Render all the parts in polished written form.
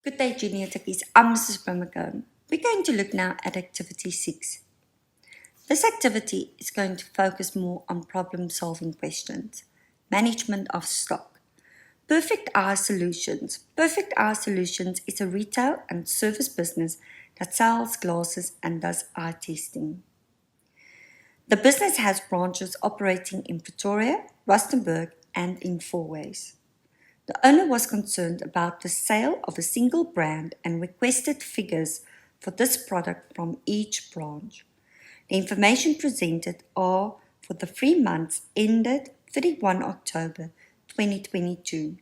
Good day, Junior Techies. I'm Mrs. Brimacombe. We're going to look now at Activity 6. This activity is going to focus more on problem-solving questions, management of stock. Perfect Eye Solutions. Perfect Eye Solutions is a retail and service business that sells glasses and does eye testing. The business has branches operating in Pretoria, Rustenburg, and in Fourways. The owner was concerned about the sale of a single brand and requested figures for this product from each branch. The information presented are for the 3 months ended 31 October 2022.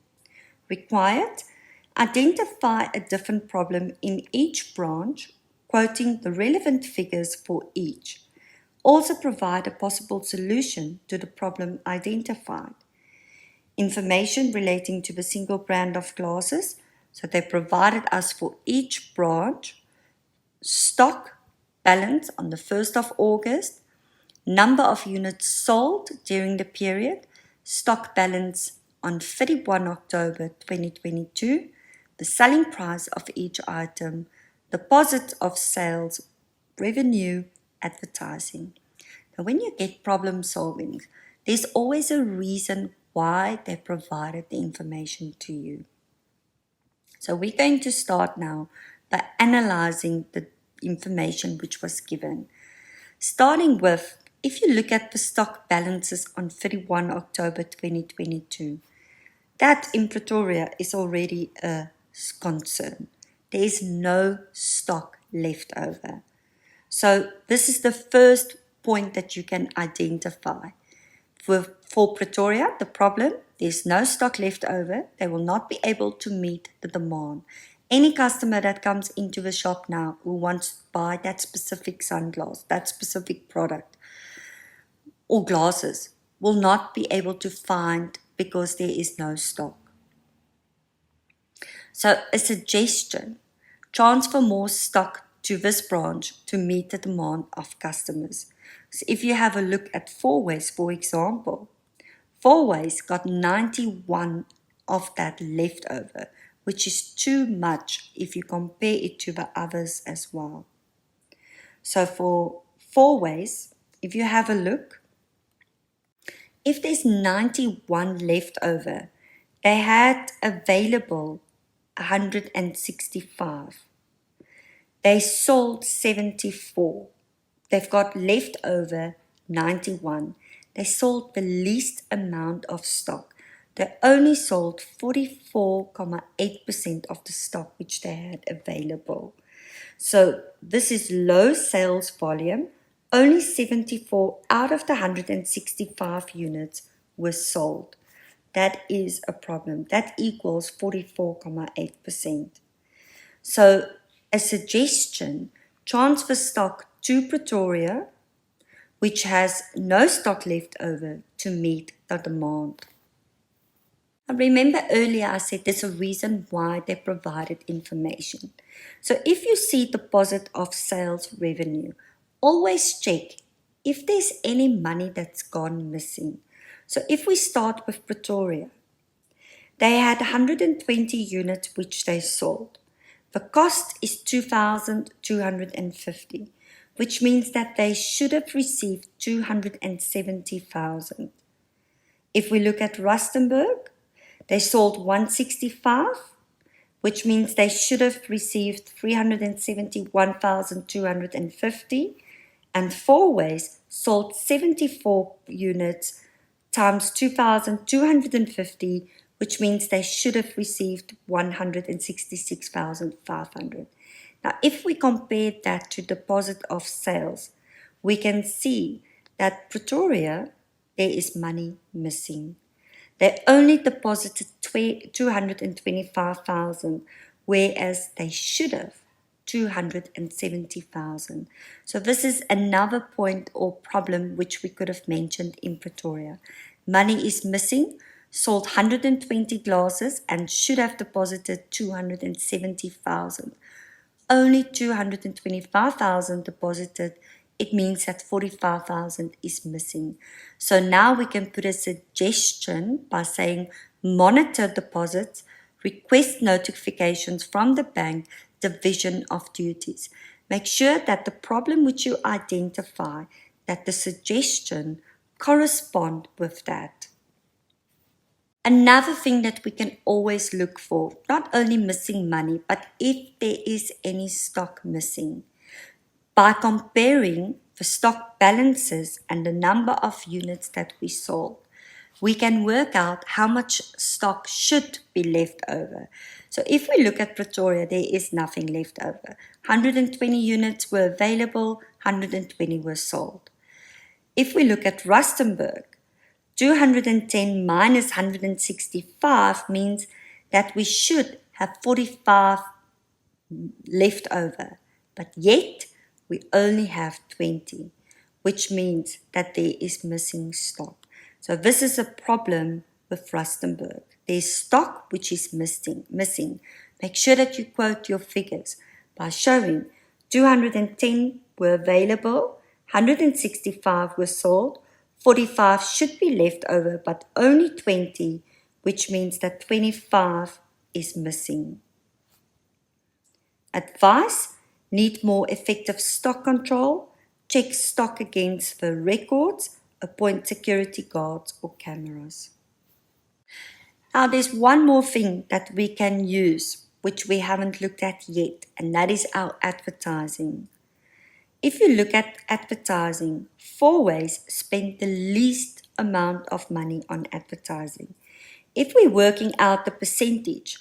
Required, identify a different problem in each branch, quoting the relevant figures for each. Also provide a possible solution to the problem identified. Information relating to the single brand of glasses, so they provided us for each branch, stock balance on the 1st of August, number of units sold during the period, stock balance on 31 October 2022, the selling price of each item, deposit of sales, revenue, advertising. Now, when you get problem solving, there's always a reason why they provided the information to you. So we're going to start now by analyzing the information which was given. Starting with, if you look at the stock balances on 31 October 2022, that in Pretoria is already a concern. There is no stock left over. So this is the first point that you can identify. For Pretoria, the problem, there's no stock left over. They will not be able to meet the demand. Any customer that comes into the shop now who wants to buy that specific sunglass, that specific product, or glasses, will not be able to find because there is no stock. So a suggestion, transfer more stock to this branch to meet the demand of customers. So if you have a look at Fourways, for example, Fourways got 91 of that left over, which is too much if you compare it to the others as well. So for Fourways, if you have a look, if there's 91 left over, they had available 165. They sold 74. They've got left over 91. They sold the least amount of stock. They only sold 44.8% of the stock which they had available. So this is low sales volume. Only 74 out of the 165 units were sold. That is a problem. That equals 44.8%. So a suggestion, transfer stock to Pretoria, which has no stock left over to meet the demand. I remember earlier I said there's a reason why they provided information. So if you see deposit of sales revenue, always check if there's any money that's gone missing. So if we start with Pretoria, they had 120 units which they sold. The cost is 2,250, which means that they should have received 270,000. If we look at Rustenburg, they sold 165, which means they should have received 371,250, and Fourways sold 74 units times 2,250, which means they should have received 166,500. Now, if we compare that to deposit of sales, we can see that Pretoria, there is money missing. They only deposited 225,000, whereas they should have 270,000. So this is another point or problem which we could have mentioned in Pretoria. Money is missing, sold 120 glasses and should have deposited 270,000. Only 225,000 deposited. It means that 45,000 is missing. So now we can put a suggestion by saying monitor deposits, request notifications from the bank division of duties. Make sure that the problem which you identify, that the suggestion correspond with that. Another thing that we can always look for, not only missing money, but if there is any stock missing. By comparing the stock balances and the number of units that we sold, we can work out how much stock should be left over. So if we look at Pretoria, there is nothing left over. 120 units were available, 120 were sold. If we look at Rustenburg, 210 minus 165 means that we should have 45 left over, but yet we only have 20, which means that there is missing stock. So this is a problem with Rustenburg. There's stock which is missing. Make sure that you quote your figures by showing 210 were available, 165 were sold, 45 should be left over, but only 20, which means that 25 is missing. Advice: need more effective stock control, check stock against the records, appoint security guards or cameras. Now there's one more thing that we can use, which we haven't looked at yet, and that is our advertising. If you look at advertising, Fourways spend the least amount of money on advertising. If we're working out the percentage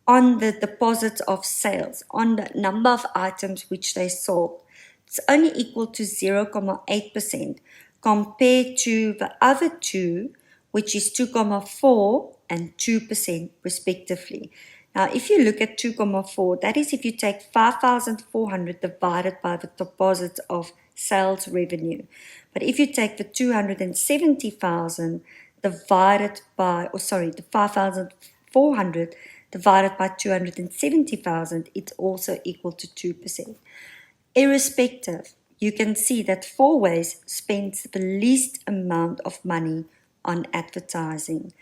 on the deposits of sales, on the number of items which they sold, it's only equal to 0.8% compared to the other two, which is 2.4 and 2% respectively. Now, if you look at 2.4, that is if you take 5,400 divided by the deposits of sales revenue. But if you take the 270,000 divided by, the 5,400 divided by 270,000, it's also equal to 2%. Irrespective, you can see that Fourways spends the least amount of money on advertising,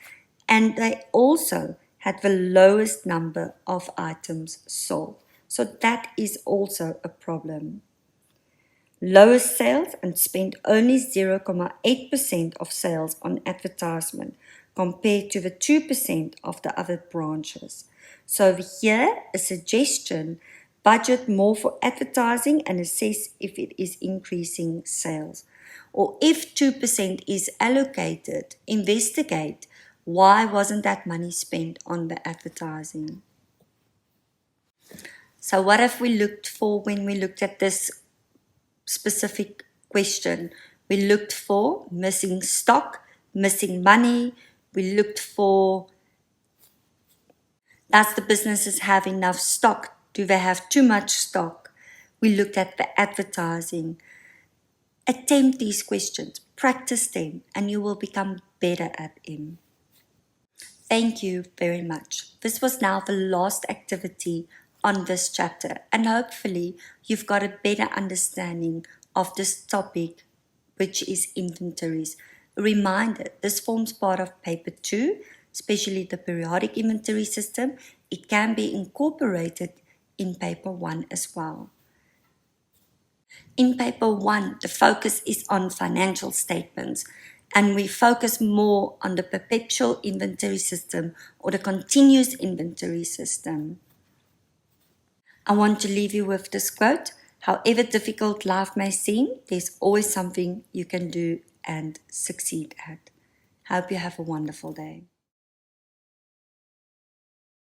and they also had the lowest number of items sold. So that is also a problem. Lowest sales and spend only 0.8% of sales on advertisement compared to the 2% of the other branches. So here, a suggestion: budget more for advertising and assess if it is increasing sales. Or if 2% is allocated, investigate why wasn't that money spent on the advertising. So what have we looked for when we looked at this specific question? We looked for missing stock, missing money. We looked for, does the businesses have enough stock? Do they have too much stock? We looked at the advertising. Attempt these questions, practice them, and you will become better at them. Thank you very much. This was now the last activity on this chapter, and hopefully you've got a better understanding of this topic, which is inventories. A reminder, this forms part of paper 2, especially the periodic inventory system. It can be incorporated in paper 1 as well. In paper 1, the focus is on financial statements, and we focus more on the perpetual inventory system or the continuous inventory system. I want to leave you with this quote: however difficult life may seem, there's always something you can do and succeed at. Hope you have a wonderful day.